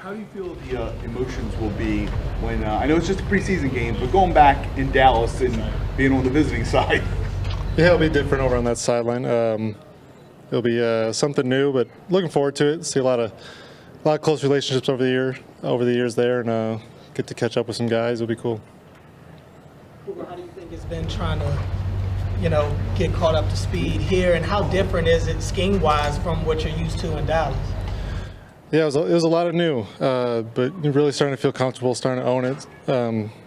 How do you feel the emotions will be when, I know it's just a preseason game, but going back in Dallas and being on the visiting side? Yeah, it'll be different over on that sideline. It'll be something new, but looking forward to it. See a lot of close relationships over the years there, and get to catch up with some guys. It'll be cool. How do you think it's been trying to, get caught up to speed here, and how different is it scheme-wise from what you're used to in Dallas? Yeah, it was a lot of new, but you're really starting to feel comfortable, starting to own it,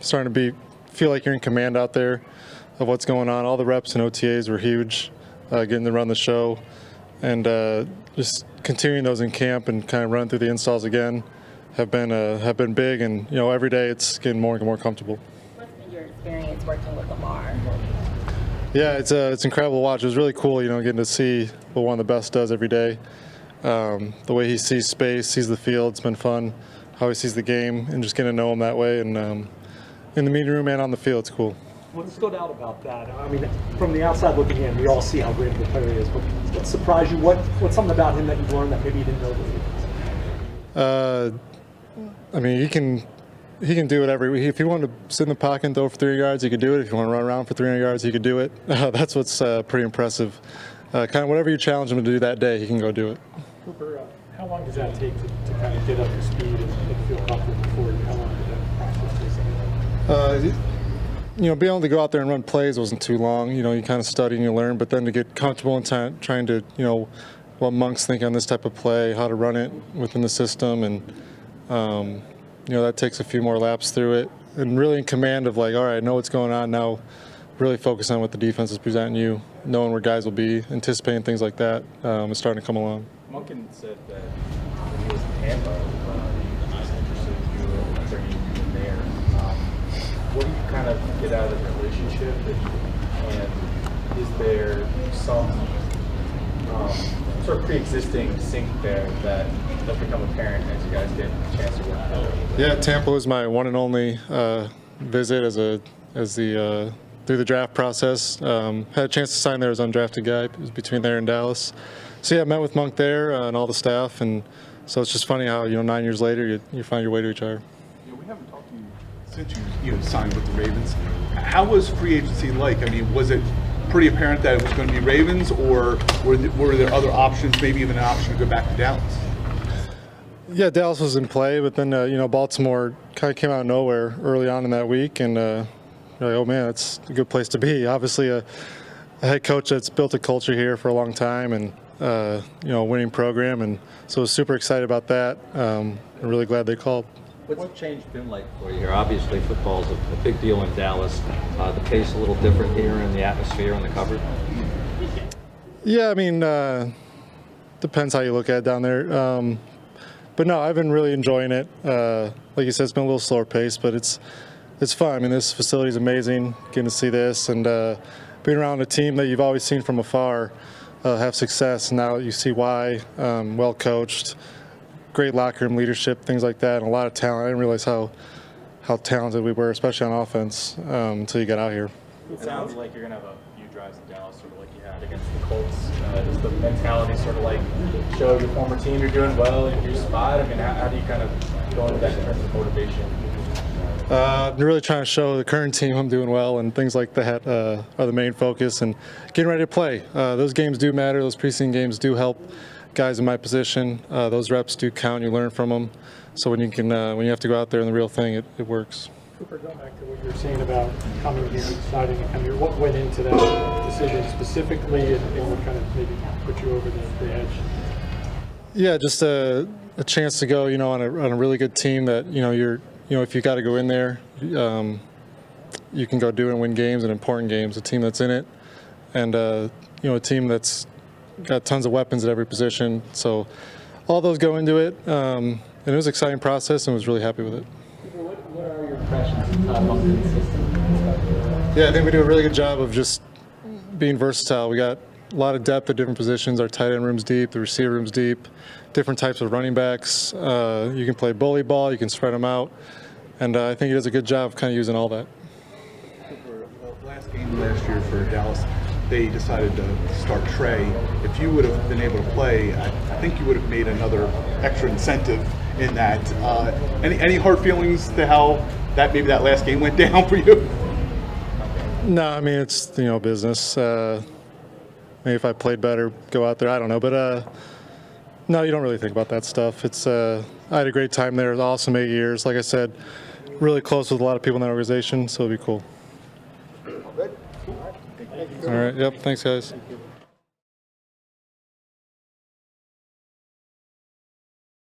starting to feel like you're in command out there of what's going on. All the reps and OTAs were huge, getting to run the show, and just continuing those in camp and kind of running through the installs again have been big. And every day it's getting more and more comfortable. What's been your experience working with Lamar? Yeah, it's incredible to watch. It was really cool, getting to see what one of the best does every day. The way he sees space, sees the field, it's been fun. How he sees the game, and just getting to know him that way, and in the meeting room and on the field, it's cool. What stood out about that? I mean, from the outside looking in, we all see how great of a player he is. But what surprised you? What's something about him that you've learned that maybe you didn't know? I mean, he can do it if he wanted to sit in the pocket and throw for 300 yards, he could do it. If you want to run around for 300 yards, he could do it. That's what's pretty impressive. Kind of whatever you challenge him to do that day, he can go do it. Cooper, how long does that take to kind of get up to speed and feel comfortable before you? How long did that process take? Being able to go out there and run plays wasn't too long. You kind of study and you learn, but then to get comfortable and trying to, what Monk's think on this type of play, how to run it within the system, and that takes a few more laps through it, and really in command of all right, I know what's going on now. Really focus on what the defense is presenting you, knowing where guys will be, anticipating things like that is starting to come along. Monken said that when he was in Tampa, he was interested in you bringing you in there. What do you kind of get out of the relationship, and is there some sort of pre-existing sync there that has become apparent as you guys get a chance to work together? Yeah, Tampa was my one and only visit through the draft process. Had a chance to sign there as an undrafted guy. It was between there and Dallas. So yeah, I met with Monk there and all the staff, and so it's just funny how 9 years later you find your way to each other. We haven't talked to you since you signed with the Ravens. How was free agency like? I mean, was it pretty apparent that it was going to be Ravens, or were there other options, maybe even an option to go back to Dallas? Yeah, Dallas was in play, but then Baltimore kind of came out of nowhere early on in that week, and oh man, it's a good place to be. Obviously, a head coach that's built a culture here for a long time, and a winning program, and so I was super excited about that. I'm really glad they called. What's the change been like for you here? Obviously, football's a big deal in Dallas. The pace a little different here, and the atmosphere and the coverage. Yeah, I mean, depends how you look at it down there. But no, I've been really enjoying it. Like you said, it's been a little slower pace, but it's fun. I mean, this facility is amazing. Getting to see this and being around a team that you've always seen from afar have success. And now you see why. Well coached, great locker room leadership, things like that, and a lot of talent. I didn't realize how talented we were, especially on offense, until you got out here. It sounds like you're going to have a few drives in Dallas, sort of like you had against the Colts. Is the mentality sort of like show your former team you're doing well in your spot? I mean, how do you kind of go into that in terms of motivation? Really trying to show the current team I'm doing well, and things like that are the main focus, and getting ready to play. Those games do matter. Those preseason games do help guys in my position. Those reps do count. You learn from them. So when you have to go out there in the real thing, it works. Cooper, going back to what you were saying about coming here, deciding to come here, what went into that decision specifically, and what kind of maybe put you over the edge? Yeah, just a chance to go, on a really good team that if you got to go in there, you can go do and win games and important games. A team that's in it, and a team that's got tons of weapons at every position. So all those go into it, and it was an exciting process, and was really happy with it. What are your impressions of Monk's system? Yeah, I think we do a really good job of just being versatile. We got a lot of depth at different positions. Our tight end room's deep, the receiver room's deep, different types of running backs. You can play bully ball, you can spread them out, and I think he does a good job of kind of using all that. The last game last year for Dallas, they decided to start Trey. If you would have been able to play, I think you would have made another extra incentive in that. Any hard feelings to how that maybe that last game went down for you? No, I mean, it's, business. Maybe if I played better, go out there. I don't know. But no, you don't really think about that stuff. I had a great time there. It was awesome 8 years. Like I said, really close with a lot of people in that organization, so it'll be cool. All right. Yep. Thanks, guys.